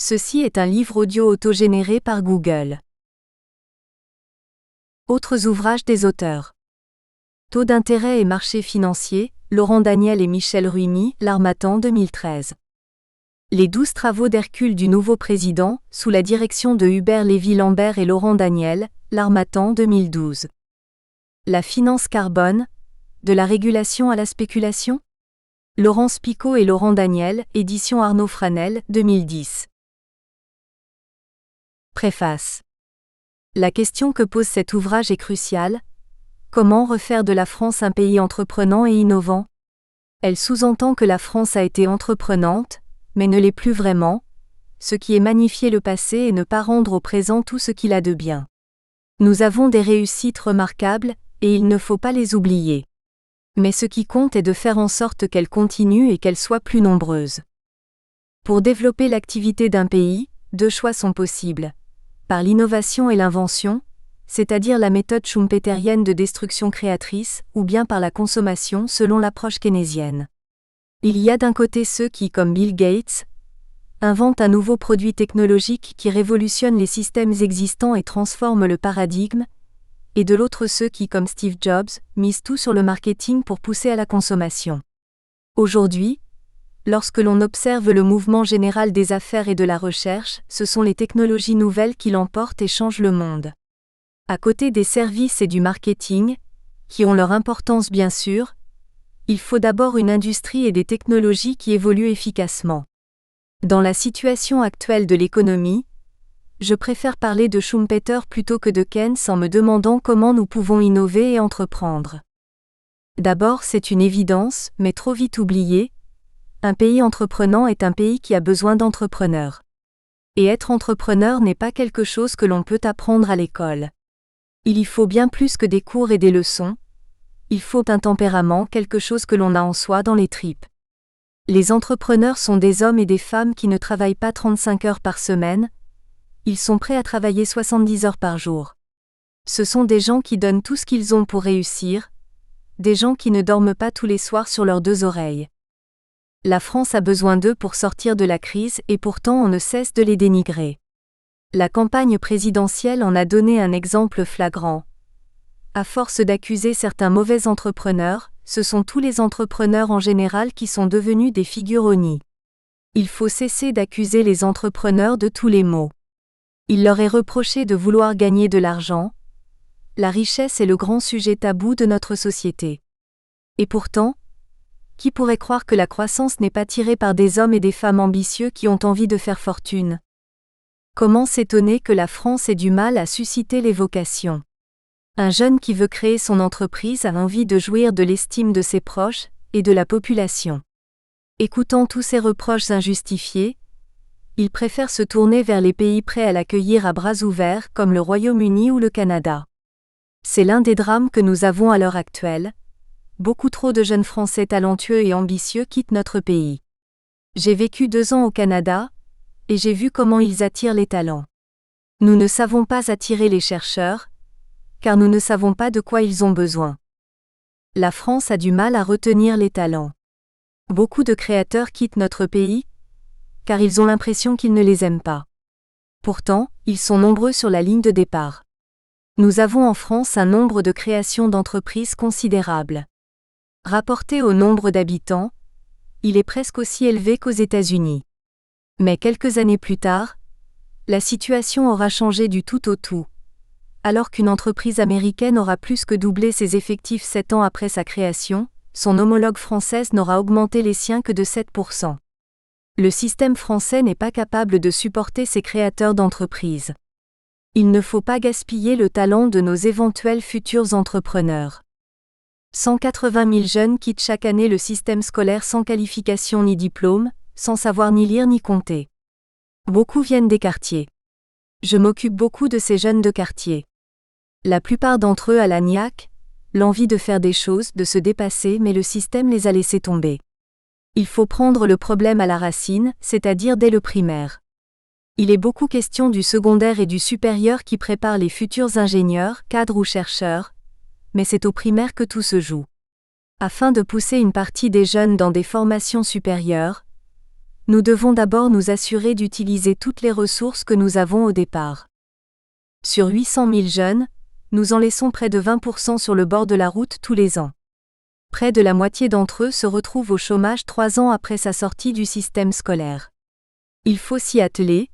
Ceci est un livre audio autogénéré par Google. Autres ouvrages des auteurs. Taux d'intérêt et marché financier, Laurent Daniel et Michel Ruini, l'Harmattan 2013. Les 12 travaux d'Hercule du nouveau président, sous la direction de Hubert Lévy-Lambert et Laurent Daniel, l'Harmattan 2012. La finance carbone, de la régulation à la spéculation? Laurence Picot et Laurent Daniel, édition Arnaud Franel, 2010. Préface. La question que pose cet ouvrage est cruciale. Comment refaire de la France un pays entreprenant et innovant? Elle sous-entend que la France a été entreprenante, mais ne l'est plus vraiment, ce qui est magnifier le passé et ne pas rendre au présent tout ce qu'il a de bien. Nous avons des réussites remarquables, et il ne faut pas les oublier. Mais ce qui compte est de faire en sorte qu'elles continuent et qu'elles soient plus nombreuses. Pour développer l'activité d'un pays, deux choix sont possibles. Par l'innovation et l'invention, c'est-à-dire la méthode schumpeterienne de destruction créatrice, ou bien par la consommation selon l'approche keynésienne. Il y a d'un côté ceux qui, comme Bill Gates, inventent un nouveau produit technologique qui révolutionne les systèmes existants et transforme le paradigme, et de l'autre ceux qui, comme Steve Jobs, misent tout sur le marketing pour pousser à la consommation. Aujourd'hui, lorsque l'on observe le mouvement général des affaires et de la recherche, ce sont les technologies nouvelles qui l'emportent et changent le monde. À côté des services et du marketing, qui ont leur importance bien sûr, il faut d'abord une industrie et des technologies qui évoluent efficacement. Dans la situation actuelle de l'économie, je préfère parler de Schumpeter plutôt que de Keynes en me demandant comment nous pouvons innover et entreprendre. D'abord, c'est une évidence, mais trop vite oubliée. Un pays entreprenant est un pays qui a besoin d'entrepreneurs. Et être entrepreneur n'est pas quelque chose que l'on peut apprendre à l'école. Il y faut bien plus que des cours et des leçons. Il faut un tempérament, quelque chose que l'on a en soi dans les tripes. Les entrepreneurs sont des hommes et des femmes qui ne travaillent pas 35 heures par semaine. Ils sont prêts à travailler 70 heures par jour. Ce sont des gens qui donnent tout ce qu'ils ont pour réussir. Des gens qui ne dorment pas tous les soirs sur leurs deux oreilles. La France a besoin d'eux pour sortir de la crise et pourtant on ne cesse de les dénigrer. La campagne présidentielle en a donné un exemple flagrant. À force d'accuser certains mauvais entrepreneurs, ce sont tous les entrepreneurs en général qui sont devenus des figures honnies. Il faut cesser d'accuser les entrepreneurs de tous les maux. Il leur est reproché de vouloir gagner de l'argent. La richesse est le grand sujet tabou de notre société. Et pourtant, qui pourrait croire que la croissance n'est pas tirée par des hommes et des femmes ambitieux qui ont envie de faire fortune? Comment s'étonner que la France ait du mal à susciter les vocations? Un jeune qui veut créer son entreprise a envie de jouir de l'estime de ses proches et de la population. Écoutant tous ces reproches injustifiés, il préfère se tourner vers les pays prêts à l'accueillir à bras ouverts comme le Royaume-Uni ou le Canada. C'est l'un des drames que nous avons à l'heure actuelle. Beaucoup trop de jeunes Français talentueux et ambitieux quittent notre pays. J'ai vécu 2 ans au Canada, et j'ai vu comment ils attirent les talents. Nous ne savons pas attirer les chercheurs, car nous ne savons pas de quoi ils ont besoin. La France a du mal à retenir les talents. Beaucoup de créateurs quittent notre pays, car ils ont l'impression qu'ils ne les aiment pas. Pourtant, ils sont nombreux sur la ligne de départ. Nous avons en France un nombre de créations d'entreprises considérable. Rapporté au nombre d'habitants, il est presque aussi élevé qu'aux États-Unis. Mais quelques années plus tard, la situation aura changé du tout au tout. Alors qu'une entreprise américaine aura plus que doublé ses effectifs 7 ans après sa création, son homologue française n'aura augmenté les siens que de 7%. Le système français n'est pas capable de supporter ses créateurs d'entreprises. Il ne faut pas gaspiller le talent de nos éventuels futurs entrepreneurs. 180 000 jeunes quittent chaque année le système scolaire sans qualification ni diplôme, sans savoir ni lire ni compter. Beaucoup viennent des quartiers. Je m'occupe beaucoup de ces jeunes de quartier. La plupart d'entre eux a la niaque, l'envie de faire des choses, de se dépasser, mais le système les a laissés tomber. Il faut prendre le problème à la racine, c'est-à-dire dès le primaire. Il est beaucoup question du secondaire et du supérieur qui préparent les futurs ingénieurs, cadres ou chercheurs, mais c'est au primaire que tout se joue. Afin de pousser une partie des jeunes dans des formations supérieures, Nous devons d'abord nous assurer d'utiliser toutes les ressources que nous avons au départ. Sur 800 000 jeunes, nous en laissons près de 20% sur le bord de la route tous les ans. Près de la moitié d'entre eux se retrouvent au chômage 3 ans après sa sortie du système scolaire. Il faut s'y atteler.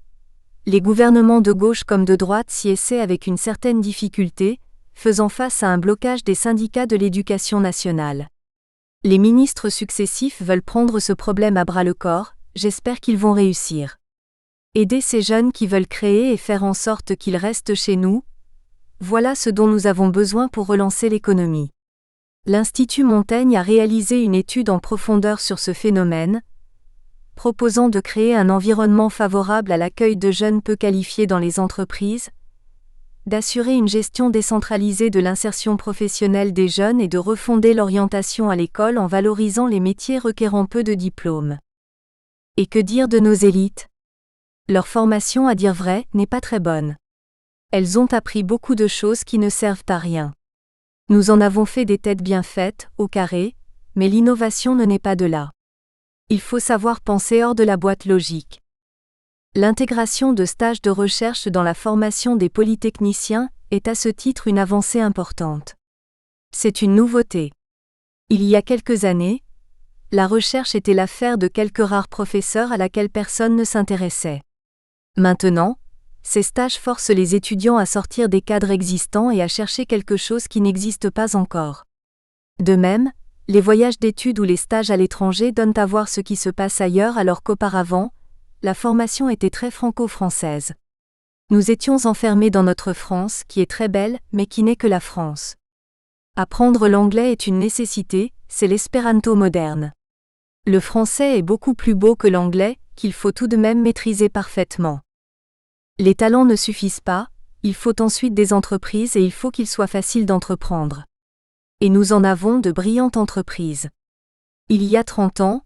Les gouvernements de gauche comme de droite s'y essaient avec une certaine difficulté, faisant face à un blocage des syndicats de l'éducation nationale. Les ministres successifs veulent prendre ce problème à bras-le-corps, j'espère qu'ils vont réussir. Aider ces jeunes qui veulent créer et faire en sorte qu'ils restent chez nous, voilà ce dont nous avons besoin pour relancer l'économie. L'Institut Montaigne a réalisé une étude en profondeur sur ce phénomène, proposant de créer un environnement favorable à l'accueil de jeunes peu qualifiés dans les entreprises, d'assurer une gestion décentralisée de l'insertion professionnelle des jeunes et de refonder l'orientation à l'école en valorisant les métiers requérant peu de diplômes. Et que dire de nos élites ? Leur formation, à dire vrai, n'est pas très bonne. Elles ont appris beaucoup de choses qui ne servent à rien. Nous en avons fait des têtes bien faites, au carré, mais l'innovation ne naît pas de là. Il faut savoir penser hors de la boîte logique. L'intégration de stages de recherche dans la formation des polytechniciens est à ce titre une avancée importante. C'est une nouveauté. Il y a quelques années, la recherche était l'affaire de quelques rares professeurs à laquelle personne ne s'intéressait. Maintenant, ces stages forcent les étudiants à sortir des cadres existants et à chercher quelque chose qui n'existe pas encore. De même, les voyages d'études ou les stages à l'étranger donnent à voir ce qui se passe ailleurs alors qu'auparavant, la formation était très franco-française. Nous étions enfermés dans notre France qui est très belle mais qui n'est que la France. Apprendre l'anglais est une nécessité, c'est l'espéranto moderne. Le français est beaucoup plus beau que l'anglais, qu'il faut tout de même maîtriser parfaitement. Les talents ne suffisent pas, il faut ensuite des entreprises et il faut qu'il soit facile d'entreprendre. Et nous en avons de brillantes entreprises. Il y a 30 ans,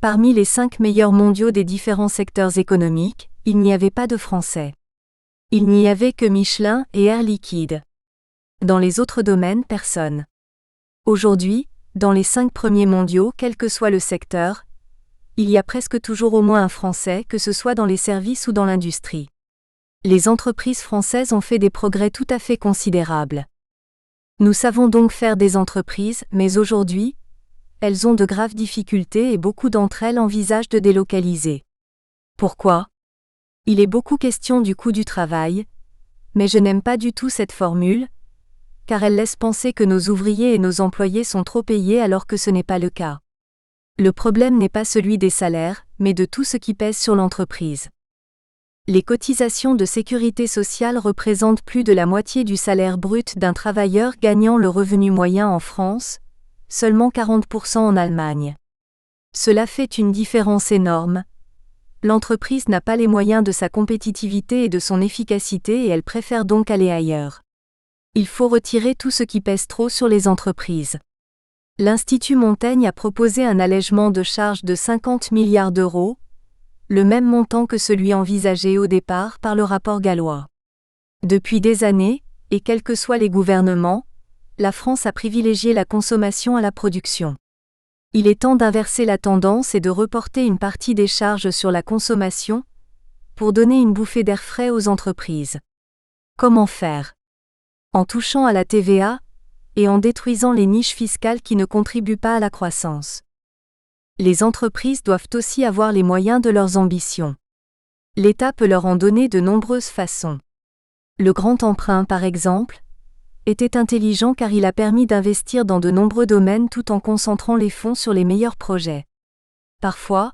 parmi les 5 meilleurs mondiaux des différents secteurs économiques, il n'y avait pas de Français. Il n'y avait que Michelin et Air Liquide. Dans les autres domaines, personne. Aujourd'hui, dans les 5 premiers mondiaux, quel que soit le secteur, il y a presque toujours au moins un Français, que ce soit dans les services ou dans l'industrie. Les entreprises françaises ont fait des progrès tout à fait considérables. Nous savons donc faire des entreprises, mais aujourd'hui, elles ont de graves difficultés et beaucoup d'entre elles envisagent de délocaliser. Pourquoi ? Il est beaucoup question du coût du travail, mais je n'aime pas du tout cette formule, car elle laisse penser que nos ouvriers et nos employés sont trop payés alors que ce n'est pas le cas. Le problème n'est pas celui des salaires, mais de tout ce qui pèse sur l'entreprise. Les cotisations de sécurité sociale représentent plus de la moitié du salaire brut d'un travailleur gagnant le revenu moyen en France, seulement 40% en Allemagne. Cela fait une différence énorme. L'entreprise n'a pas les moyens de sa compétitivité et de son efficacité et elle préfère donc aller ailleurs. Il faut retirer tout ce qui pèse trop sur les entreprises. L'Institut Montaigne a proposé un allègement de charges de 50 milliards d'euros, le même montant que celui envisagé au départ par le rapport Gallois. Depuis des années, et quels que soient les gouvernements, la France a privilégié la consommation à la production. Il est temps d'inverser la tendance et de reporter une partie des charges sur la consommation, pour donner une bouffée d'air frais aux entreprises. Comment faire ? En touchant à la TVA, et en détruisant les niches fiscales qui ne contribuent pas à la croissance. Les entreprises doivent aussi avoir les moyens de leurs ambitions. L'État peut leur en donner de nombreuses façons. Le grand emprunt, par exemple, était intelligent car il a permis d'investir dans de nombreux domaines tout en concentrant les fonds sur les meilleurs projets. Parfois,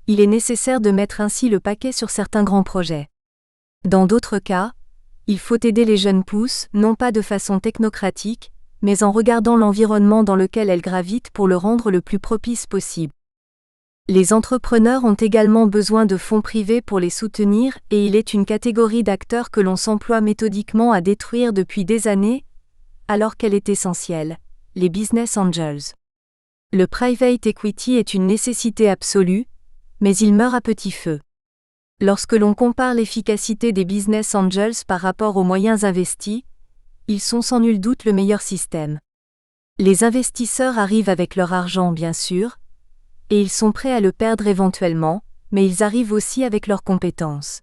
il est nécessaire de mettre ainsi le paquet sur certains grands projets. Dans d'autres cas, il faut aider les jeunes pousses, non pas de façon technocratique, mais en regardant l'environnement dans lequel elles gravitent pour le rendre le plus propice possible. Les entrepreneurs ont également besoin de fonds privés pour les soutenir et il est une catégorie d'acteurs que l'on s'emploie méthodiquement à détruire depuis des années, alors qu'elle est essentielle, les business angels. Le private equity est une nécessité absolue, mais il meurt à petit feu. Lorsque l'on compare l'efficacité des business angels par rapport aux moyens investis, ils sont sans nul doute le meilleur système. Les investisseurs arrivent avec leur argent bien sûr, et ils sont prêts à le perdre éventuellement, mais ils arrivent aussi avec leurs compétences.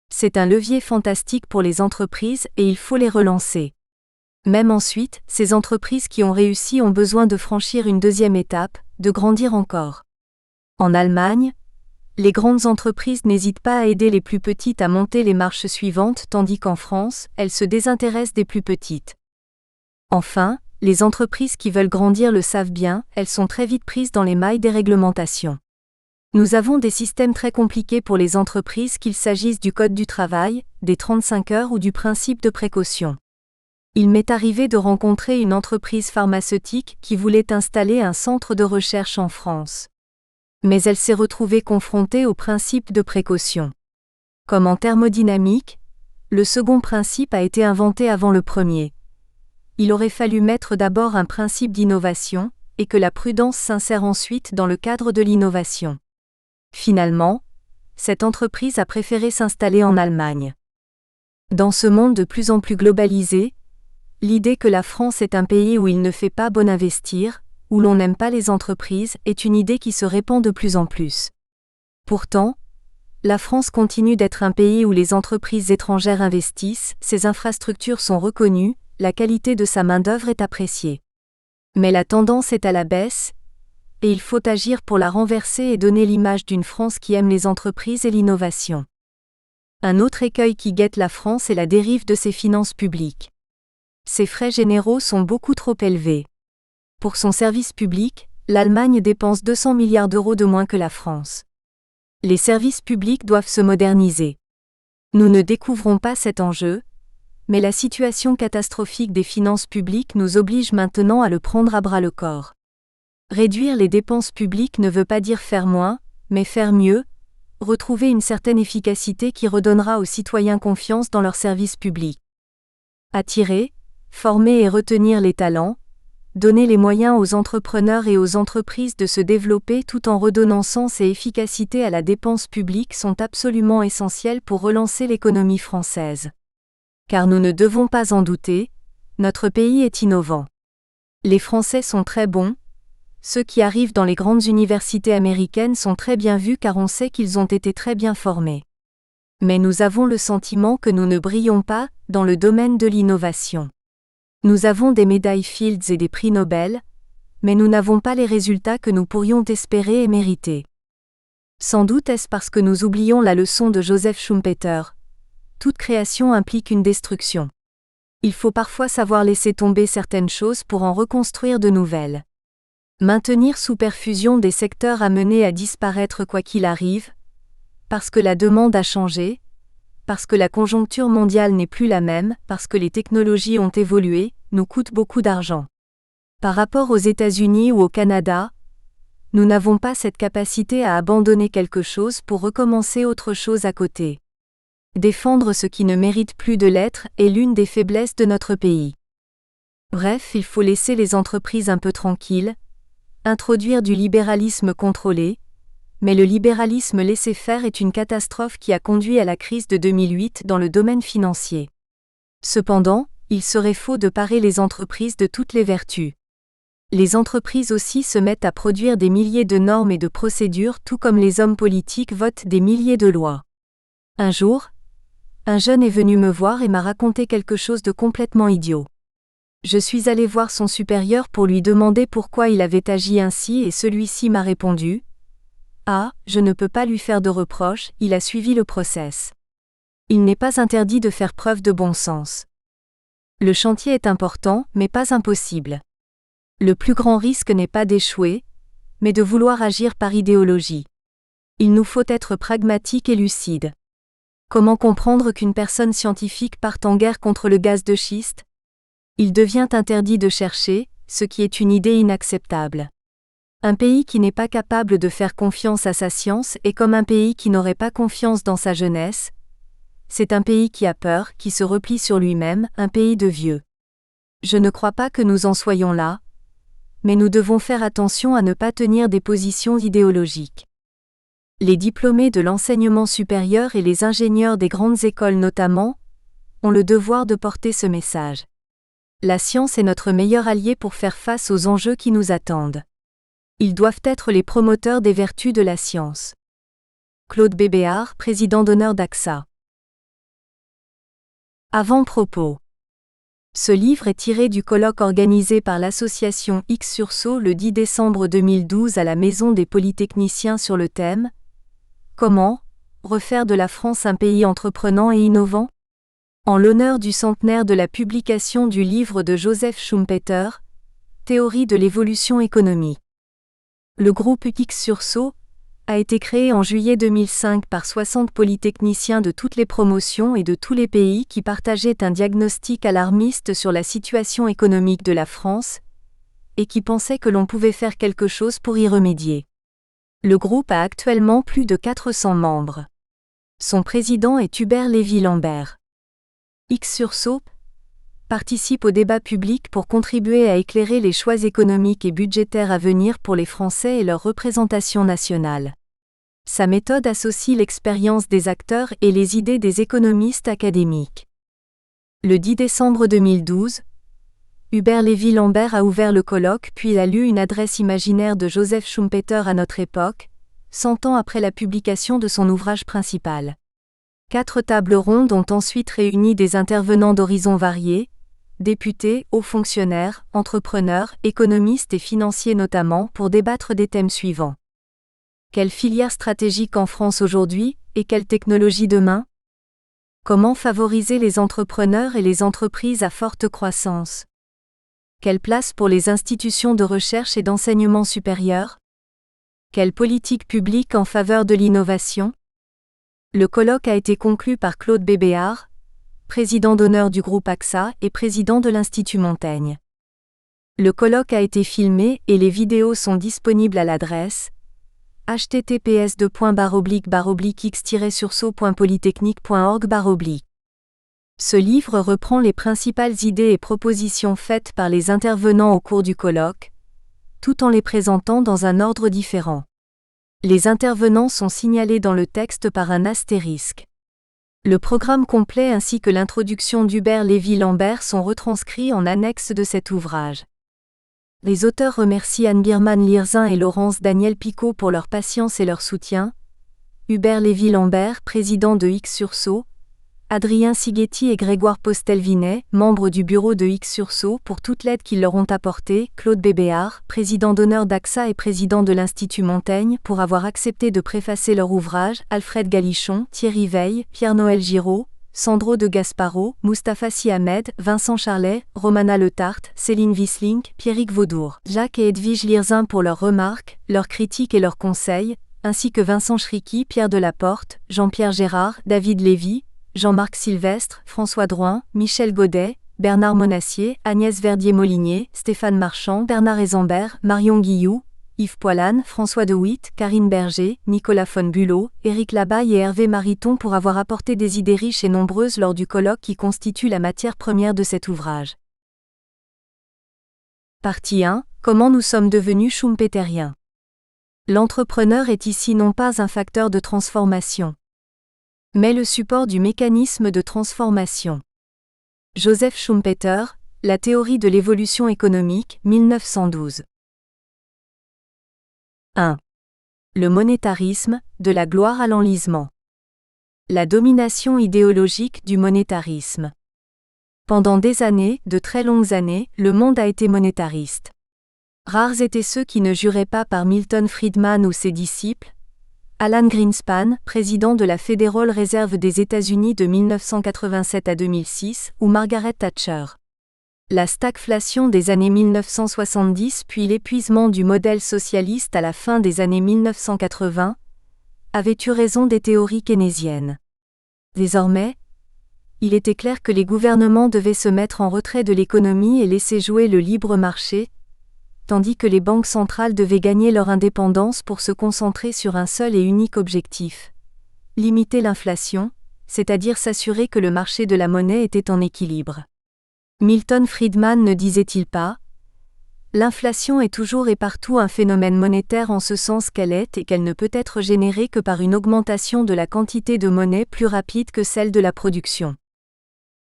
C'est un levier fantastique pour les entreprises et il faut les relancer. Même ensuite, ces entreprises qui ont réussi ont besoin de franchir une deuxième étape, de grandir encore. En Allemagne, les grandes entreprises n'hésitent pas à aider les plus petites à monter les marches suivantes tandis qu'en France, elles se désintéressent des plus petites. Enfin, les entreprises qui veulent grandir le savent bien, elles sont très vite prises dans les mailles des réglementations. Nous avons des systèmes très compliqués pour les entreprises qu'il s'agisse du Code du travail, des 35 heures ou du principe de précaution. Il m'est arrivé de rencontrer une entreprise pharmaceutique qui voulait installer un centre de recherche en France. Mais elle s'est retrouvée confrontée au principe de précaution. Comme en thermodynamique, le second principe a été inventé avant le premier. Il aurait fallu mettre d'abord un principe d'innovation, et que la prudence s'insère ensuite dans le cadre de l'innovation. Finalement, cette entreprise a préféré s'installer en Allemagne. Dans ce monde de plus en plus globalisé, l'idée que la France est un pays où il ne fait pas bon investir, où l'on n'aime pas les entreprises, est une idée qui se répand de plus en plus. Pourtant, la France continue d'être un pays où les entreprises étrangères investissent, ses infrastructures sont reconnues, la qualité de sa main-d'œuvre est appréciée. Mais la tendance est à la baisse, et il faut agir pour la renverser et donner l'image d'une France qui aime les entreprises et l'innovation. Un autre écueil qui guette la France est la dérive de ses finances publiques. Ses frais généraux sont beaucoup trop élevés. Pour son service public, l'Allemagne dépense 200 milliards d'euros de moins que la France. Les services publics doivent se moderniser. Nous ne découvrons pas cet enjeu, mais la situation catastrophique des finances publiques nous oblige maintenant à le prendre à bras-le-corps. Réduire les dépenses publiques ne veut pas dire faire moins, mais faire mieux, retrouver une certaine efficacité qui redonnera aux citoyens confiance dans leurs services publics. Attirer, former et retenir les talents, donner les moyens aux entrepreneurs et aux entreprises de se développer tout en redonnant sens et efficacité à la dépense publique sont absolument essentiels pour relancer l'économie française. Car nous ne devons pas en douter, notre pays est innovant. Les Français sont très bons, ceux qui arrivent dans les grandes universités américaines sont très bien vus car on sait qu'ils ont été très bien formés. Mais nous avons le sentiment que nous ne brillons pas dans le domaine de l'innovation. Nous avons des médailles Fields et des prix Nobel, mais nous n'avons pas les résultats que nous pourrions espérer et mériter. Sans doute est-ce parce que nous oublions la leçon de Joseph Schumpeter. Toute création implique une destruction. Il faut parfois savoir laisser tomber certaines choses pour en reconstruire de nouvelles. Maintenir sous perfusion des secteurs amenés à disparaître quoi qu'il arrive, parce que la demande a changé, parce que la conjoncture mondiale n'est plus la même, parce que les technologies ont évolué, nous coûte beaucoup d'argent. Par rapport aux États-Unis ou au Canada, nous n'avons pas cette capacité à abandonner quelque chose pour recommencer autre chose à côté. Défendre ce qui ne mérite plus de l'être est l'une des faiblesses de notre pays. Bref, il faut laisser les entreprises un peu tranquilles, introduire du libéralisme contrôlé, mais le libéralisme laissé-faire est une catastrophe qui a conduit à la crise de 2008 dans le domaine financier. Cependant, il serait faux de parer les entreprises de toutes les vertus. Les entreprises aussi se mettent à produire des milliers de normes et de procédures tout comme les hommes politiques votent des milliers de lois. Un jour, un jeune est venu me voir et m'a raconté quelque chose de complètement idiot. Je suis allé voir son supérieur pour lui demander pourquoi il avait agi ainsi et celui-ci m'a répondu « Ah, je ne peux pas lui faire de reproches, il a suivi le process. Il n'est pas interdit de faire preuve de bon sens. Le chantier est important, mais pas impossible. Le plus grand risque n'est pas d'échouer, mais de vouloir agir par idéologie. Il nous faut être pragmatique et lucide. Comment comprendre qu'une personne scientifique parte en guerre contre le gaz de schiste ? Il devient interdit de chercher, ce qui est une idée inacceptable. Un pays qui n'est pas capable de faire confiance à sa science est comme un pays qui n'aurait pas confiance dans sa jeunesse. C'est un pays qui a peur, qui se replie sur lui-même, un pays de vieux. Je ne crois pas que nous en soyons là, mais nous devons faire attention à ne pas tenir des positions idéologiques. Les diplômés de l'enseignement supérieur et les ingénieurs des grandes écoles notamment, ont le devoir de porter ce message. La science est notre meilleur allié pour faire face aux enjeux qui nous attendent. Ils doivent être les promoteurs des vertus de la science. Claude Bébéar, président d'honneur d'AXA. Avant-propos. Ce livre est tiré du colloque organisé par l'association X-Sursaut le 10 décembre 2012 à la Maison des Polytechniciens sur le thème « Comment refaire de la France un pays entreprenant et innovant ?» en l'honneur du centenaire de la publication du livre de Joseph Schumpeter, Théorie de l'évolution économique. Le groupe X-Sursaut a été créé en juillet 2005 par 60 polytechniciens de toutes les promotions et de tous les pays qui partageaient un diagnostic alarmiste sur la situation économique de la France et qui pensaient que l'on pouvait faire quelque chose pour y remédier. Le groupe a actuellement plus de 400 membres. Son président est Hubert Lévy-Lambert. X-Sursaut participe au débat public pour contribuer à éclairer les choix économiques et budgétaires à venir pour les Français et leur représentation nationale. Sa méthode associe l'expérience des acteurs et les idées des économistes académiques. Le 10 décembre 2012, Hubert Lévy-Lambert a ouvert le colloque puis a lu une adresse imaginaire de Joseph Schumpeter à notre époque, 100 ans après la publication de son ouvrage principal. 4 tables rondes ont ensuite réuni des intervenants d'horizons variés, députés, hauts fonctionnaires, entrepreneurs, économistes et financiers notamment, pour débattre des thèmes suivants. Quelle filière stratégique en France aujourd'hui, et quelle technologie demain ? Comment favoriser les entrepreneurs et les entreprises à forte croissance ? Quelle place pour les institutions de recherche et d'enseignement supérieur ? Quelle politique publique en faveur de l'innovation ? Le colloque a été conclu par Claude Bébéar, président d'honneur du groupe AXA et président de l'Institut Montaigne. Le colloque a été filmé et les vidéos sont disponibles à l'adresse https://x-sursaut.polytechnique.org/. Ce livre reprend les principales idées et propositions faites par les intervenants au cours du colloque, tout en les présentant dans un ordre différent. Les intervenants sont signalés dans le texte par un astérisque. Le programme complet ainsi que l'introduction d'Hubert Lévy-Lambert sont retranscrits en annexe de cet ouvrage. Les auteurs remercient Anne Birman-Lirzin et Laurence Daniel-Picot pour leur patience et leur soutien, Hubert Lévy-Lambert, président de X-Sursaut, Adrien Sigeti et Grégoire Postel-Vinet, membres du bureau de X-Sursaut, pour toute l'aide qu'ils leur ont apportée, Claude Bébéar, président d'honneur d'AXA et président de l'Institut Montaigne, pour avoir accepté de préfacer leur ouvrage, Alfred Galichon, Thierry Veil, Pierre-Noël Giraud, Sandro de Gasparo, Mustapha Sy Ahmed, Vincent Charlet, Romana Letarte, Céline Wissling, Pierrick Vaudour, Jacques et Edwige Lirzin pour leurs remarques, leurs critiques et leurs conseils, ainsi que Vincent Chriqui, Pierre Delaporte, Jean-Pierre Gérard, David Lévy, Jean-Marc Sylvestre, François Drouin, Michel Godet, Bernard Monassier, Agnès Verdier-Molinier, Stéphane Marchand, Bernard Ezambert, Marion Guilloux, Yves Poilane, François De Witt, Karine Berger, Nicolas von Bülow, Éric Labaille et Hervé Mariton pour avoir apporté des idées riches et nombreuses lors du colloque qui constitue la matière première de cet ouvrage. Partie 1. Comment nous sommes devenus schumpeteriens. L'entrepreneur est ici non pas un facteur de transformation, mais le support du mécanisme de transformation. Joseph Schumpeter, La théorie de l'évolution économique, 1912. 1. Le monétarisme, de la gloire à l'enlisement. La domination idéologique du monétarisme. Pendant des années, de très longues années, le monde a été monétariste. Rares étaient ceux qui ne juraient pas par Milton Friedman ou ses disciples, Alan Greenspan, président de la Federal Reserve des États-Unis de 1987 à 2006, ou Margaret Thatcher. La stagflation des années 1970 puis l'épuisement du modèle socialiste à la fin des années 1980 avaient eu raison des théories keynésiennes. Désormais, il était clair que les gouvernements devaient se mettre en retrait de l'économie et laisser jouer le libre marché, tandis que les banques centrales devaient gagner leur indépendance pour se concentrer sur un seul et unique objectif: limiter l'inflation, c'est-à-dire s'assurer que le marché de la monnaie était en équilibre. Milton Friedman ne disait-il pas : l'inflation est toujours et partout un phénomène monétaire en ce sens qu'elle est et qu'elle ne peut être générée que par une augmentation de la quantité de monnaie plus rapide que celle de la production.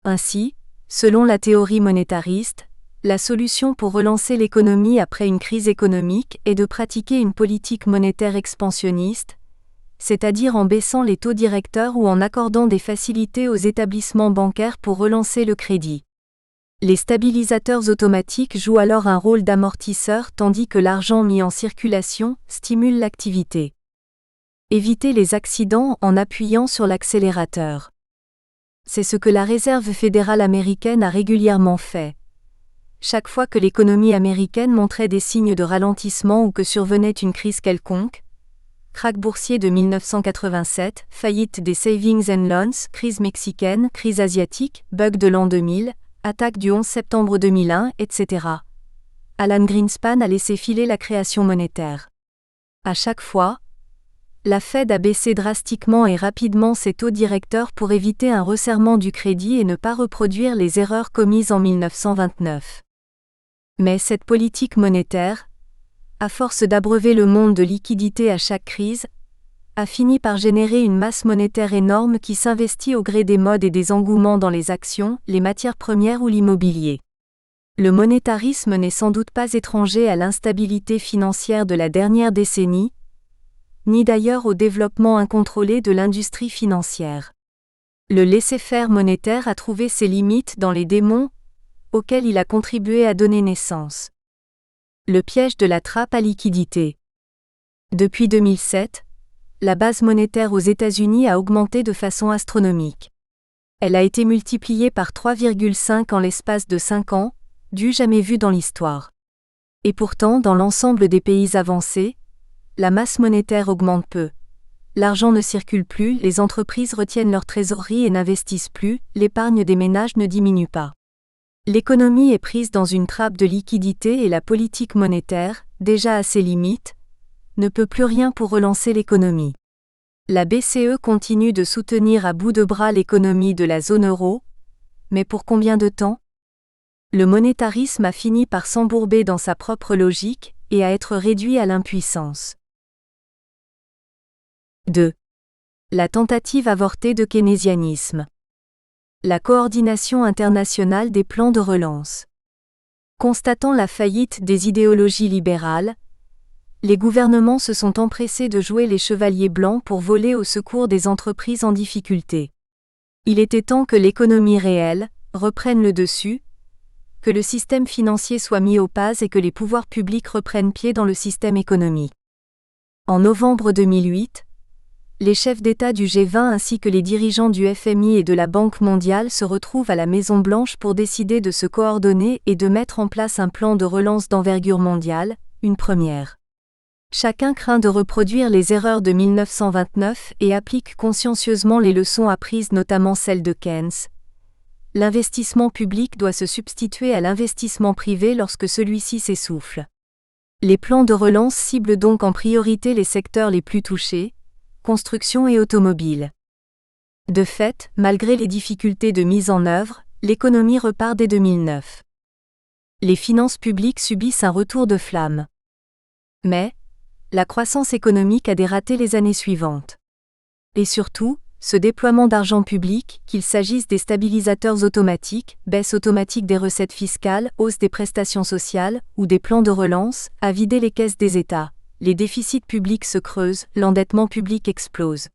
Ainsi, selon la théorie monétariste, la solution pour relancer l'économie après une crise économique est de pratiquer une politique monétaire expansionniste, c'est-à-dire en baissant les taux directeurs ou en accordant des facilités aux établissements bancaires pour relancer le crédit. Les stabilisateurs automatiques jouent alors un rôle d'amortisseur tandis que l'argent mis en circulation stimule l'activité. Éviter les accidents en appuyant sur l'accélérateur. C'est ce que la Réserve fédérale américaine a régulièrement fait. Chaque fois que l'économie américaine montrait des signes de ralentissement ou que survenait une crise quelconque, krach boursier de 1987, faillite des Savings and Loans, crise mexicaine, crise asiatique, bug de l'an 2000, attaque du 11 septembre 2001, etc. Alan Greenspan a laissé filer la création monétaire. À chaque fois, la Fed a baissé drastiquement et rapidement ses taux directeurs pour éviter un resserrement du crédit et ne pas reproduire les erreurs commises en 1929. Mais cette politique monétaire, à force d'abreuver le monde de liquidités à chaque crise, a fini par générer une masse monétaire énorme qui s'investit au gré des modes et des engouements dans les actions, les matières premières ou l'immobilier. Le monétarisme n'est sans doute pas étranger à l'instabilité financière de la dernière décennie, ni d'ailleurs au développement incontrôlé de l'industrie financière. Le laisser-faire monétaire a trouvé ses limites dans les démons auxquels il a contribué à donner naissance. Le piège de la trappe à liquidité. Depuis 2007, la base monétaire aux États-Unis a augmenté de façon astronomique. Elle a été multipliée par 3,5 en l'espace de 5 ans, du jamais vu dans l'histoire. Et pourtant, dans l'ensemble des pays avancés, la masse monétaire augmente peu. L'argent ne circule plus, les entreprises retiennent leur trésorerie et n'investissent plus, l'épargne des ménages ne diminue pas. L'économie est prise dans une trappe de liquidité et la politique monétaire, déjà à ses limites, ne peut plus rien pour relancer l'économie. La BCE continue de soutenir à bout de bras l'économie de la zone euro, mais pour combien de temps ? Le monétarisme a fini par s'embourber dans sa propre logique et à être réduit à l'impuissance. 2. La tentative avortée de keynésianisme. La coordination internationale des plans de relance. Constatant la faillite des idéologies libérales, les gouvernements se sont empressés de jouer les chevaliers blancs pour voler au secours des entreprises en difficulté. Il était temps que l'économie réelle reprenne le dessus, que le système financier soit mis au pas et que les pouvoirs publics reprennent pied dans le système économique. En novembre 2008, les chefs d'État du G20 ainsi que les dirigeants du FMI et de la Banque mondiale se retrouvent à la Maison-Blanche pour décider de se coordonner et de mettre en place un plan de relance d'envergure mondiale, une première. Chacun craint de reproduire les erreurs de 1929 et applique consciencieusement les leçons apprises, notamment celles de Keynes. L'investissement public doit se substituer à l'investissement privé lorsque celui-ci s'essouffle. Les plans de relance ciblent donc en priorité les secteurs les plus touchés, construction et automobile. De fait, malgré les difficultés de mise en œuvre, l'économie repart dès 2009. Les finances publiques subissent un retour de flamme. Mais, la croissance économique a dératé les années suivantes. Et surtout, ce déploiement d'argent public, qu'il s'agisse des stabilisateurs automatiques, baisse automatique des recettes fiscales, hausse des prestations sociales, ou des plans de relance, a vidé les caisses des États. Les déficits publics se creusent, l'endettement public explose.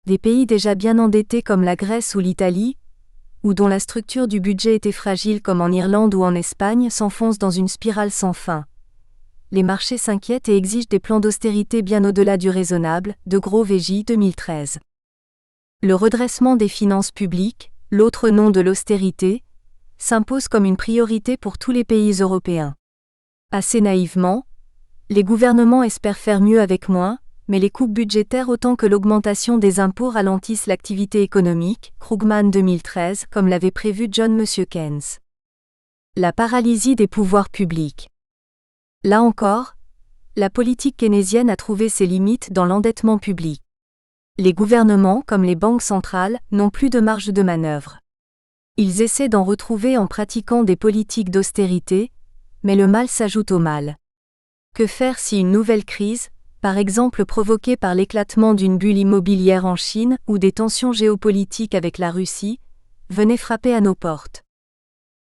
Des pays déjà bien endettés comme la Grèce ou l'Italie, ou dont la structure du budget était fragile comme en Irlande ou en Espagne, s'enfoncent dans une spirale sans fin. Les marchés s'inquiètent et exigent des plans d'austérité bien au-delà du raisonnable, de Gros-Végy 2013. Le redressement des finances publiques, l'autre nom de l'austérité, s'impose comme une priorité pour tous les pays européens. Assez naïvement, les gouvernements espèrent faire mieux avec moins, mais les coupes budgétaires autant que l'augmentation des impôts ralentissent l'activité économique, Krugman 2013, comme l'avait prévu John Keynes. La paralysie des pouvoirs publics. Là encore, la politique keynésienne a trouvé ses limites dans l'endettement public. Les gouvernements, comme les banques centrales, n'ont plus de marge de manœuvre. Ils essaient d'en retrouver en pratiquant des politiques d'austérité, mais le mal s'ajoute au mal. Que faire si une nouvelle crise, par exemple provoquée par l'éclatement d'une bulle immobilière en Chine ou des tensions géopolitiques avec la Russie, venait frapper à nos portes?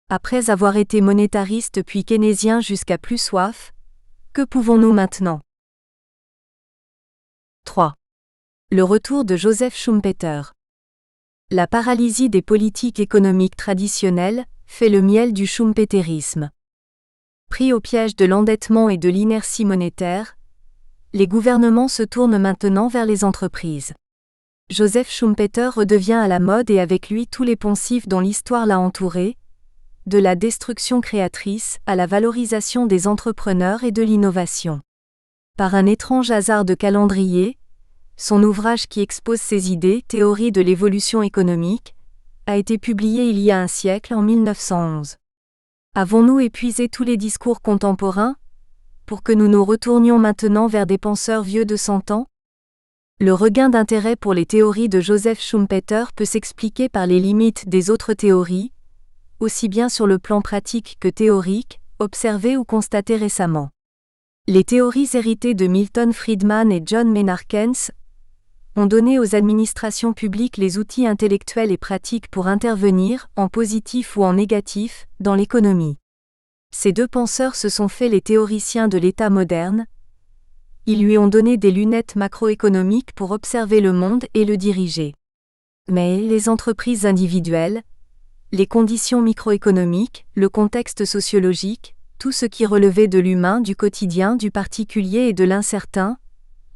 Après avoir été monétaristes puis keynésiens jusqu'à plus soif, que pouvons-nous maintenant? 3. Le retour de Joseph Schumpeter. La paralysie des politiques économiques traditionnelles fait le miel du schumpeterisme. Pris au piège de l'endettement et de l'inertie monétaire, les gouvernements se tournent maintenant vers les entreprises. Joseph Schumpeter redevient à la mode et avec lui tous les poncifs dont l'histoire l'a entouré, de la destruction créatrice à la valorisation des entrepreneurs et de l'innovation. Par un étrange hasard de calendrier, son ouvrage qui expose ses idées, Théorie de l'évolution économique, a été publié il y a un siècle, en 1911. Avons-nous épuisé tous les discours contemporains, pour que nous nous retournions maintenant vers des penseurs vieux de 100 ans? Le regain d'intérêt pour les théories de Joseph Schumpeter peut s'expliquer par les limites des autres théories, aussi bien sur le plan pratique que théorique, observées ou constatées récemment. Les théories héritées de Milton Friedman et John Maynard Keynes ont donné aux administrations publiques les outils intellectuels et pratiques pour intervenir, en positif ou en négatif, dans l'économie. Ces deux penseurs se sont faits les théoriciens de l'État moderne. Ils lui ont donné des lunettes macroéconomiques pour observer le monde et le diriger. Mais les entreprises individuelles, les conditions microéconomiques, le contexte sociologique, tout ce qui relevait de l'humain, du quotidien, du particulier et de l'incertain,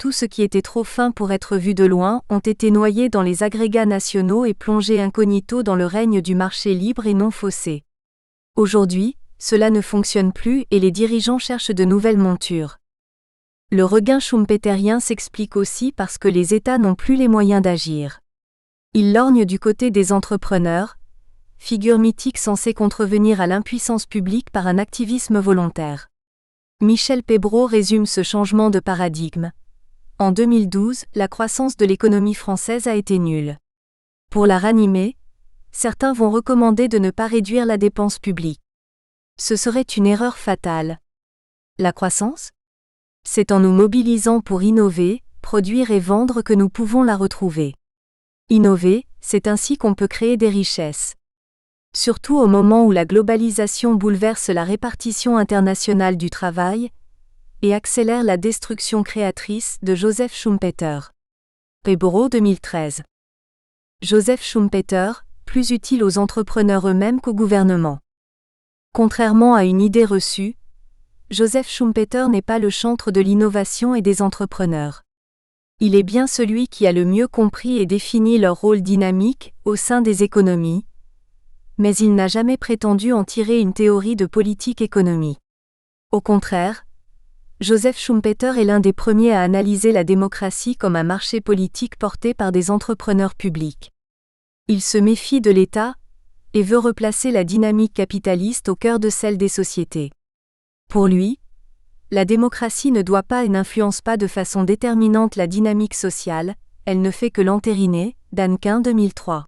tout ce qui était trop fin pour être vu de loin, ont été noyés dans les agrégats nationaux et plongés incognito dans le règne du marché libre et non faussé. Aujourd'hui, cela ne fonctionne plus et les dirigeants cherchent de nouvelles montures. Le regain schumpeterien s'explique aussi parce que les États n'ont plus les moyens d'agir. Ils lorgnent du côté des entrepreneurs, figure mythique censée contrevenir à l'impuissance publique par un activisme volontaire. Michel Pebro résume ce changement de paradigme. En 2012, la croissance de l'économie française a été nulle. Pour la ranimer, certains vont recommander de ne pas réduire la dépense publique. Ce serait une erreur fatale. La croissance ? C'est en nous mobilisant pour innover, produire et vendre que nous pouvons la retrouver. Innover, c'est ainsi qu'on peut créer des richesses. Surtout au moment où la globalisation bouleverse la répartition internationale du travail et accélère la destruction créatrice de Joseph Schumpeter. Pebro 2013. Joseph Schumpeter, plus utile aux entrepreneurs eux-mêmes qu'au gouvernement. Contrairement à une idée reçue, Joseph Schumpeter n'est pas le chantre de l'innovation et des entrepreneurs. Il est bien celui qui a le mieux compris et défini leur rôle dynamique au sein des économies, mais il n'a jamais prétendu en tirer une théorie de politique économique. Au contraire, Joseph Schumpeter est l'un des premiers à analyser la démocratie comme un marché politique porté par des entrepreneurs publics. Il se méfie de l'État et veut replacer la dynamique capitaliste au cœur de celle des sociétés. Pour lui, la démocratie ne doit pas et n'influence pas de façon déterminante la dynamique sociale, elle ne fait que l'entériner. Danquin 2003.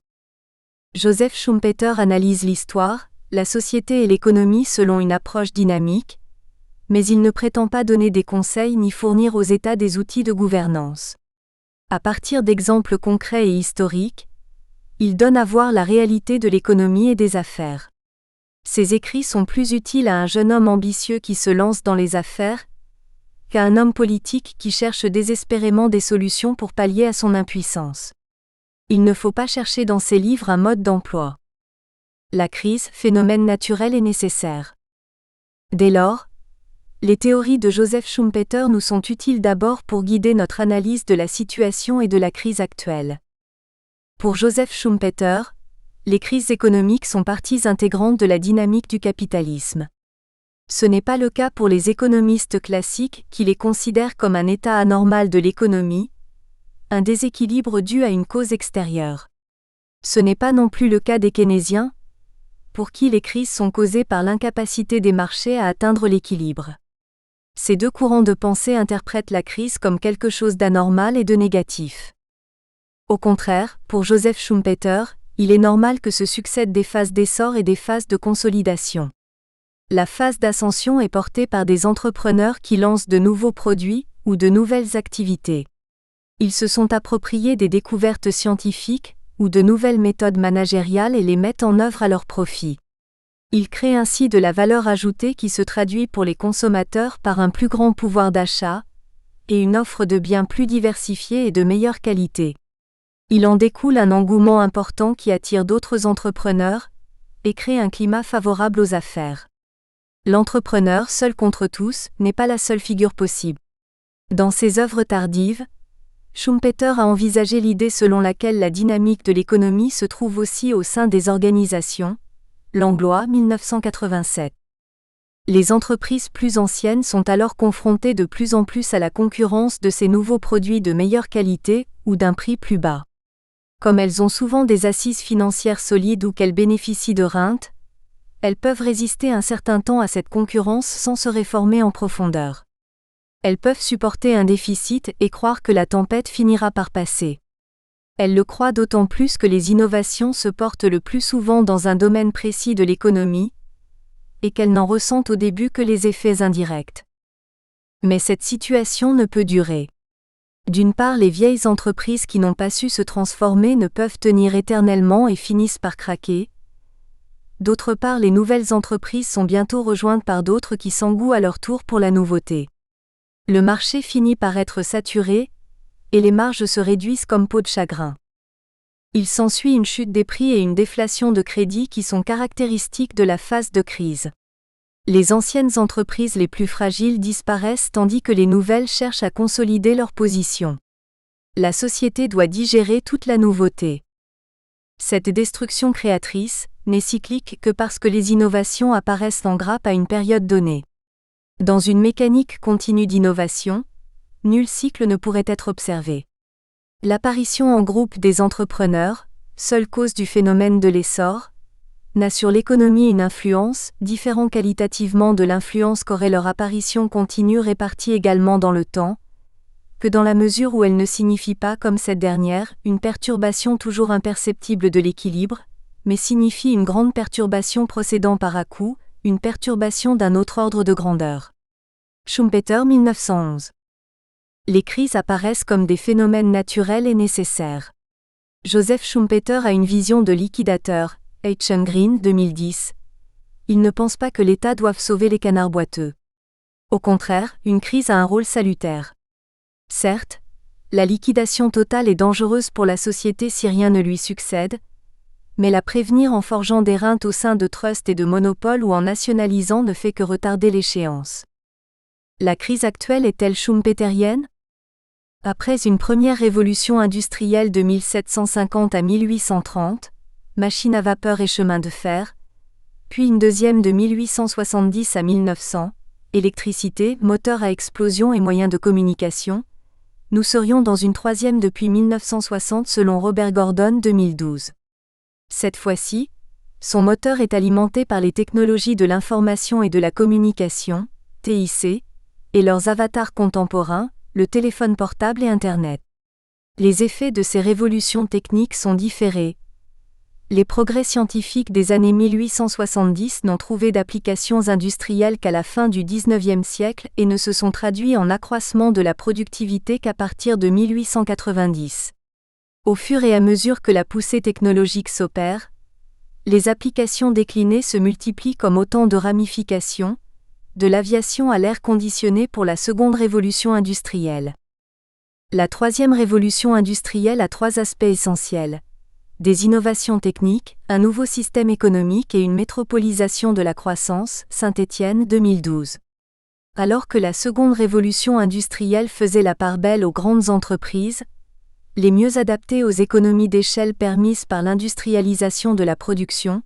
Joseph Schumpeter analyse l'histoire, la société et l'économie selon une approche dynamique, mais il ne prétend pas donner des conseils ni fournir aux États des outils de gouvernance. À partir d'exemples concrets et historiques, il donne à voir la réalité de l'économie et des affaires. Ses écrits sont plus utiles à un jeune homme ambitieux qui se lance dans les affaires qu'à un homme politique qui cherche désespérément des solutions pour pallier à son impuissance. Il ne faut pas chercher dans ses livres un mode d'emploi. La crise, phénomène naturel et nécessaire. Dès lors, les théories de Joseph Schumpeter nous sont utiles d'abord pour guider notre analyse de la situation et de la crise actuelle. Pour Joseph Schumpeter, les crises économiques sont parties intégrantes de la dynamique du capitalisme. Ce n'est pas le cas pour les économistes classiques qui les considèrent comme un état anormal de l'économie, un déséquilibre dû à une cause extérieure. Ce n'est pas non plus le cas des keynésiens, pour qui les crises sont causées par l'incapacité des marchés à atteindre l'équilibre. Ces deux courants de pensée interprètent la crise comme quelque chose d'anormal et de négatif. Au contraire, pour Joseph Schumpeter, il est normal que se succèdent des phases d'essor et des phases de consolidation. La phase d'ascension est portée par des entrepreneurs qui lancent de nouveaux produits ou de nouvelles activités. Ils se sont appropriés des découvertes scientifiques ou de nouvelles méthodes managériales et les mettent en œuvre à leur profit. Ils créent ainsi de la valeur ajoutée qui se traduit pour les consommateurs par un plus grand pouvoir d'achat, et une offre de biens plus diversifiée et de meilleure qualité. Il en découle un engouement important qui attire d'autres entrepreneurs et crée un climat favorable aux affaires. L'entrepreneur seul contre tous n'est pas la seule figure possible. Dans ses œuvres tardives, Schumpeter a envisagé l'idée selon laquelle la dynamique de l'économie se trouve aussi au sein des organisations. Langlois, 1987. Les entreprises plus anciennes sont alors confrontées de plus en plus à la concurrence de ces nouveaux produits de meilleure qualité ou d'un prix plus bas. Comme elles ont souvent des assises financières solides ou qu'elles bénéficient de rentes, elles peuvent résister un certain temps à cette concurrence sans se réformer en profondeur. Elles peuvent supporter un déficit et croire que la tempête finira par passer. Elles le croient d'autant plus que les innovations se portent le plus souvent dans un domaine précis de l'économie, et qu'elles n'en ressentent au début que les effets indirects. Mais cette situation ne peut durer. D'une part, les vieilles entreprises qui n'ont pas su se transformer ne peuvent tenir éternellement et finissent par craquer. D'autre part, les nouvelles entreprises sont bientôt rejointes par d'autres qui s'engouent à leur tour pour la nouveauté. Le marché finit par être saturé, et les marges se réduisent comme peau de chagrin. Il s'ensuit une chute des prix et une déflation de crédit qui sont caractéristiques de la phase de crise. Les anciennes entreprises les plus fragiles disparaissent tandis que les nouvelles cherchent à consolider leur position. La société doit digérer toute la nouveauté. Cette destruction créatrice n'est cyclique que parce que les innovations apparaissent en grappe à une période donnée. Dans une mécanique continue d'innovation, nul cycle ne pourrait être observé. L'apparition en groupe des entrepreneurs, seule cause du phénomène de l'essor, n'a sur l'économie une influence, différant qualitativement de l'influence qu'aurait leur apparition continue répartie également dans le temps, que dans la mesure où elle ne signifie pas, comme cette dernière, une perturbation toujours imperceptible de l'équilibre, mais signifie une grande perturbation procédant par à-coup, une perturbation d'un autre ordre de grandeur. Schumpeter, 1911. Les crises apparaissent comme des phénomènes naturels et nécessaires. Joseph Schumpeter a une vision de liquidateur, H. Green, 2010. Il ne pense pas que l'État doive sauver les canards boiteux. Au contraire, une crise a un rôle salutaire. Certes, la liquidation totale est dangereuse pour la société si rien ne lui succède, mais la prévenir en forgeant des rentes au sein de trusts et de monopoles ou en nationalisant ne fait que retarder l'échéance. La crise actuelle est-elle schumpeterienne ? Après une première révolution industrielle de 1750 à 1830, machines à vapeur et chemins de fer, puis une deuxième de 1870 à 1900, électricité, moteurs à explosion et moyens de communication, nous serions dans une troisième depuis 1960 selon Robert Gordon 2012. Cette fois-ci, son moteur est alimenté par les technologies de l'information et de la communication, TIC, et leurs avatars contemporains, le téléphone portable et Internet. Les effets de ces révolutions techniques sont différés. Les progrès scientifiques des années 1870 n'ont trouvé d'applications industrielles qu'à la fin du XIXe siècle et ne se sont traduits en accroissement de la productivité qu'à partir de 1890. Au fur et à mesure que la poussée technologique s'opère, les applications déclinées se multiplient comme autant de ramifications, de l'aviation à l'air conditionné pour la seconde révolution industrielle. La troisième révolution industrielle a trois aspects essentiels. Des innovations techniques, un nouveau système économique et une métropolisation de la croissance, Saint-Étienne 2012. Alors que la seconde révolution industrielle faisait la part belle aux grandes entreprises, les mieux adaptées aux économies d'échelle permises par l'industrialisation de la production,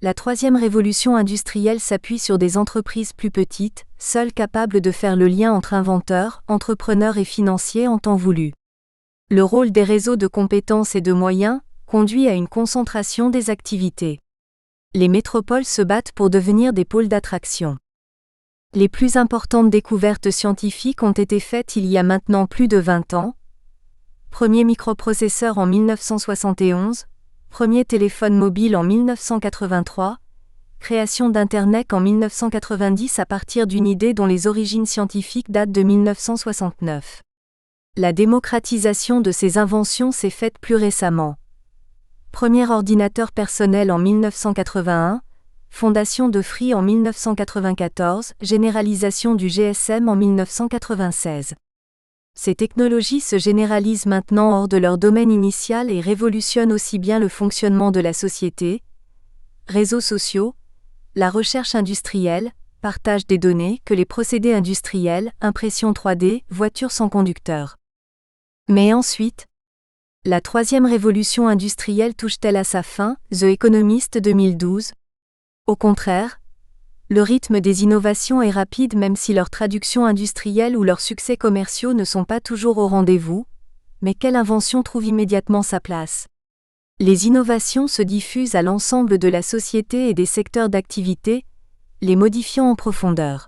la troisième révolution industrielle s'appuie sur des entreprises plus petites, seules capables de faire le lien entre inventeurs, entrepreneurs et financiers en temps voulu. Le rôle des réseaux de compétences et de moyens conduit à une concentration des activités. Les métropoles se battent pour devenir des pôles d'attraction. Les plus importantes découvertes scientifiques ont été faites il y a maintenant plus de 20 ans. Premier microprocesseur en 1971, premier téléphone mobile en 1983, création d'Internet en 1990 à partir d'une idée dont les origines scientifiques datent de 1969. La démocratisation de ces inventions s'est faite plus récemment. Premier ordinateur personnel en 1981, fondation de Free en 1994, généralisation du GSM en 1996. Ces technologies se généralisent maintenant hors de leur domaine initial et révolutionnent aussi bien le fonctionnement de la société, réseaux sociaux, la recherche industrielle, partage des données, que les procédés industriels, impression 3D, voitures sans conducteur. Mais ensuite, la troisième révolution industrielle touche-t-elle à sa fin? The Economist 2012. Au contraire, le rythme des innovations est rapide même si leurs traductions industrielles ou leurs succès commerciaux ne sont pas toujours au rendez-vous, mais quelle invention trouve immédiatement sa place? Les innovations se diffusent à l'ensemble de la société et des secteurs d'activité, les modifiant en profondeur.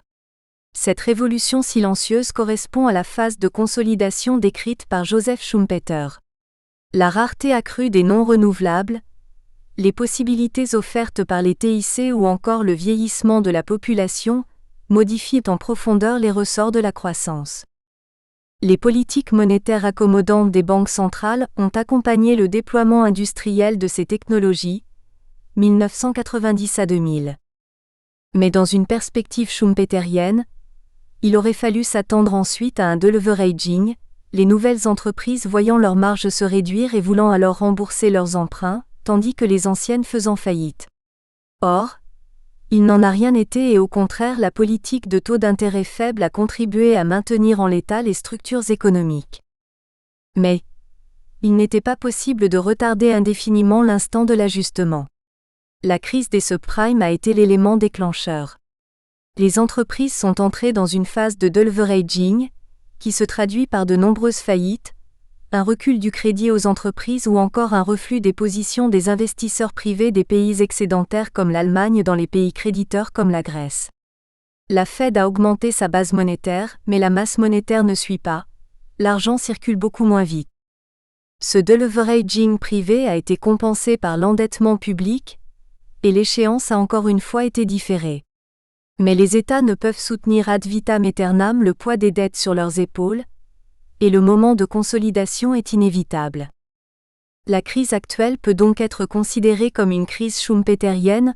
Cette révolution silencieuse correspond à la phase de consolidation décrite par Joseph Schumpeter. La rareté accrue des non renouvelables, les possibilités offertes par les TIC ou encore le vieillissement de la population modifient en profondeur les ressorts de la croissance. Les politiques monétaires accommodantes des banques centrales ont accompagné le déploiement industriel de ces technologies, 1990 à 2000. Mais dans une perspective schumpeterienne, il aurait fallu s'attendre ensuite à un deleveraging, les nouvelles entreprises voyant leurs marges se réduire et voulant alors rembourser leurs emprunts, tandis que les anciennes faisant faillite. Or, il n'en a rien été et au contraire la politique de taux d'intérêt faible a contribué à maintenir en l'état les structures économiques. Mais, il n'était pas possible de retarder indéfiniment l'instant de l'ajustement. La crise des subprimes a été l'élément déclencheur. Les entreprises sont entrées dans une phase de deleveraging, qui se traduit par de nombreuses faillites, un recul du crédit aux entreprises ou encore un reflux des positions des investisseurs privés des pays excédentaires comme l'Allemagne dans les pays créditeurs comme la Grèce. La Fed a augmenté sa base monétaire, mais la masse monétaire ne suit pas, l'argent circule beaucoup moins vite. Ce deleveraging privé a été compensé par l'endettement public, et l'échéance a encore une fois été différée. Mais les États ne peuvent soutenir ad vitam aeternam le poids des dettes sur leurs épaules, et le moment de consolidation est inévitable. La crise actuelle peut donc être considérée comme une crise schumpeterienne,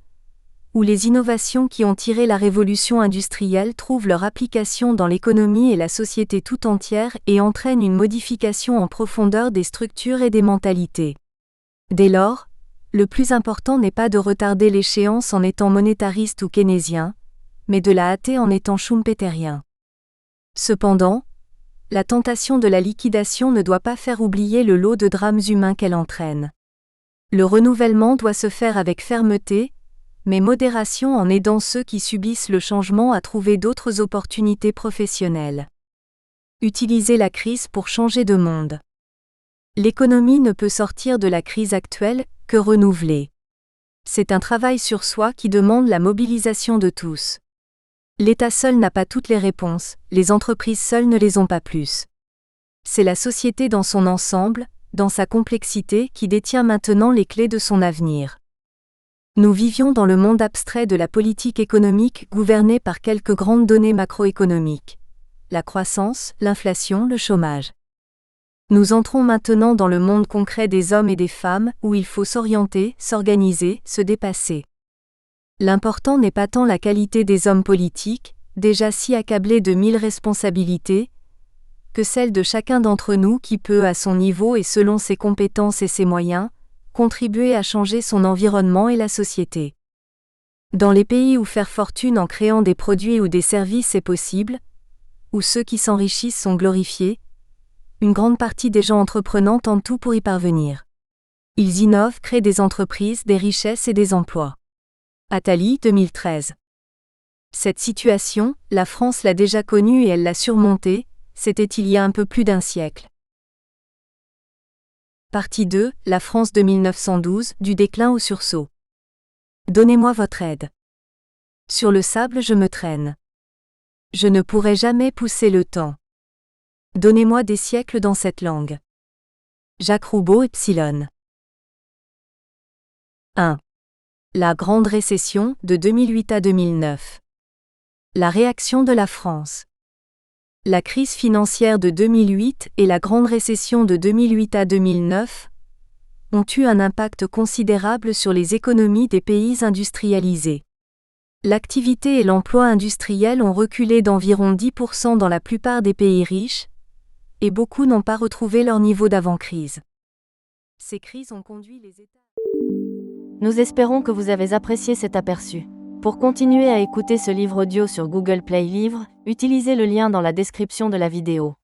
où les innovations qui ont tiré la révolution industrielle trouvent leur application dans l'économie et la société tout entière et entraînent une modification en profondeur des structures et des mentalités. Dès lors, le plus important n'est pas de retarder l'échéance en étant monétariste ou keynésien, mais de la hâter en étant schumpeterien. Cependant, la tentation de la liquidation ne doit pas faire oublier le lot de drames humains qu'elle entraîne. Le renouvellement doit se faire avec fermeté, mais modération en aidant ceux qui subissent le changement à trouver d'autres opportunités professionnelles. Utiliser la crise pour changer de monde. L'économie ne peut sortir de la crise actuelle que renouvelée. C'est un travail sur soi qui demande la mobilisation de tous. L'État seul n'a pas toutes les réponses, les entreprises seules ne les ont pas plus. C'est la société dans son ensemble, dans sa complexité, qui détient maintenant les clés de son avenir. Nous vivions dans le monde abstrait de la politique économique gouverné par quelques grandes données macroéconomiques. La croissance, l'inflation, le chômage. Nous entrons maintenant dans le monde concret des hommes et des femmes, où il faut s'orienter, s'organiser, se dépasser. L'important n'est pas tant la qualité des hommes politiques, déjà si accablés de 1000 responsabilités, que celle de chacun d'entre nous qui peut, à son niveau et selon ses compétences et ses moyens, contribuer à changer son environnement et la société. Dans les pays où faire fortune en créant des produits ou des services est possible, où ceux qui s'enrichissent sont glorifiés, une grande partie des gens entreprenants tentent tout pour y parvenir. Ils innovent, créent des entreprises, des richesses et des emplois. Attali, 2013. Cette situation, la France l'a déjà connue et elle l'a surmontée, c'était il y a un peu plus d'un siècle. Partie 2, la France de 1912, du déclin au sursaut. Donnez-moi votre aide. Sur le sable je me traîne. Je ne pourrai jamais pousser le temps. Donnez-moi des siècles dans cette langue. Jacques Roubaud, Epsilon. 1. La Grande Récession, de 2008 à 2009. La réaction de la France. La crise financière de 2008 et la Grande Récession de 2008 à 2009 ont eu un impact considérable sur les économies des pays industrialisés. L'activité et l'emploi industriel ont reculé d'environ 10% dans la plupart des pays riches, Et beaucoup n'ont pas retrouvé leur niveau d'avant-crise. Ces crises ont conduit les États. Nous espérons que vous avez apprécié cet aperçu. Pour continuer à écouter ce livre audio sur Google Play Livres, utilisez le lien dans la description de la vidéo.